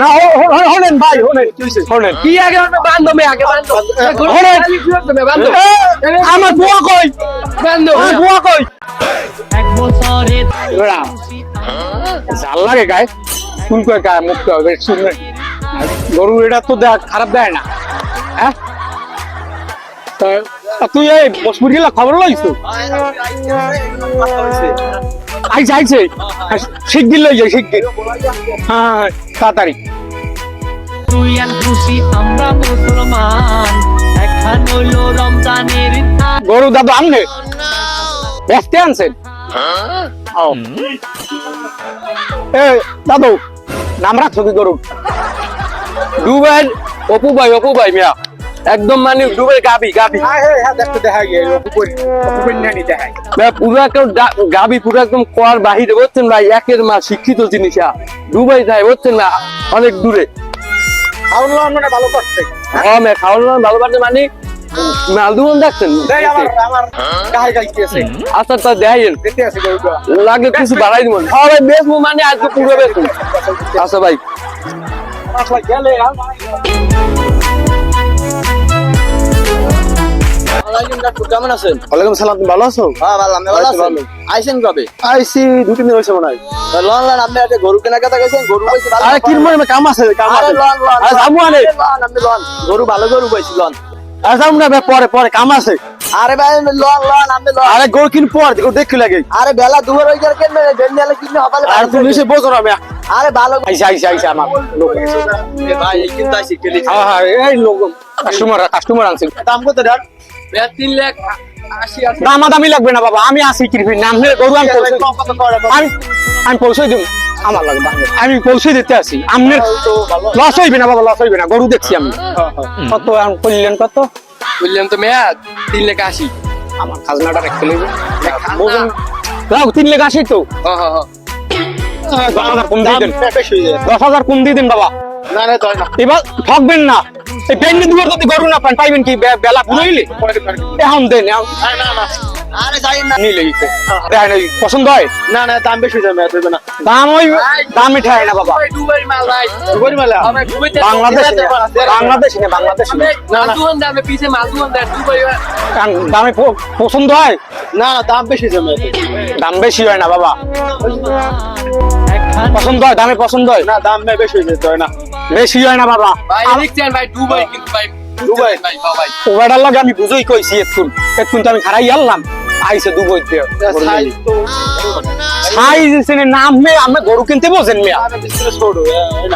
না হলেন ভাই হলেন কি আগে বান্ধব আগে বান্ধব আমার বুয়া কই বান্ধব আমার বুয়া কই এক বছরে জাল লাগে গায়ে শুন করে গায়ে মুখ শুনবে গরু এটা তো খারাপ দেয় না হ্যাঁ তুই এই বসপুর গেলা খবর লইছো আইছে আইছে শিগগির লই যাই শিগগির হ্যাঁ তাড়াতাড়ি তুই আর খুশি আমরা মুসলমান এখন হলো রমজানের গরু দাদু আনলে ব্যস্ত আনছেন ও এ দাদু নাম রাখছো কি গরু দুবাই অপু ভাই মিয়া একদম মানে দুবাই গাবি পুরো একটা গাবি পুরো একদম কোয়ার বাহিরে বুঝছেন ভাই একের মা শিক্ষিত জিনিস দুবাই যায় বুঝছেন না অনেক দূরে ভালো করছে খাওয়ানো ভালো পারছে মানে মালদুমন দেখছেন আচ্ছা তা দেন লাগে কিছু বাড়াই দিব ভাই বেচবো মানে আজকে পুরো বেচবো আচ্ছা ভাই কেমন আছেন? ওয়ালাইকুম সালাম তুমি ভালো আছো হ্যাঁ ভালো আপনি ভালো আছেন? আইছেন কবে? আইসি 2-3 দিন হয়েছে মনে হয় লন লন আপনি আজকে গরু কেনার কথা কইছেন গরু কইছে ভালো আরে কিনবো কাম আছে আরে লন লন আরে যাবো আরে লন আপনি লন গরু ভালো গরু কইছি লন আরে যাবো না পরে পরে কাম আছে আরে ভাই লন লন আপনি লন আরে গরু কিন পর দেখি লাগে আরে বেলা দুপুর হই গেল কেন বেলা কিনে হবে আর তুমি সে বোঝো না আরে ভালো আইসা আমার লোক ভাই এই কিন্তু আইছি কেলি হ্যাঁ হ্যাঁ এই লোক কাস্টমার আনছে দাম কত ডাক 3 লাখ 80 দামাদামি লাগবে না বাবা আমি আসি কিরফি নাম নিয়ে গরু আমি আমি পৌঁছাই দিব আমার লাগবে আমি পৌঁছে দিতে আসি আমনের লস হইবে না বাবা লস হইবে না গরু দেখছি আমি কত করলেন কত বললাম তো মেয়া 3 লাখ 80 আমার খাজনাটা রেখে নেবে বুঝুন লাও 3 লাখ 80 তো হ্যাঁ হ্যাঁ 10,000 কম দিয়ে দেন 10,000 কম দিয়ে দেন বাবা না না তাই না এবার ঠকবেন না এই বেন্ডে দুয়ার যদি গরু না পান পাইবেন কি বেলা পুরোইলে এখন দেন না না আরে যাই না নিলে দেখেন পছন্দ হয় না না দাম বেশি যাবে এত না দাম ওই দাম মিঠাই না বাবা দুবাই মাল ভাই দুবাই মাল বাংলাদেশ না না না দুন দামে পিছে মাল দুন দেন দুবাই দামে পছন্দ হয় না না দাম বেশি যাবে দাম বেশি হয় না বাবা পছন্দ হয় দামে পছন্দ হয় না দাম বেশি হয়ে যেতে হয় না বেশি হয় না বাবা ভাই দেখছেন ভাই দুবাই কিন্তু ভাই দুবাই ভাই ভাই ওভারটার লাগে আমি বুঝই কইছি এখন তো আমি খারাই আনলাম আইসে দুবাইতে সাইজ নাম মে আমি গরু কিনতে বোঝেন মিয়া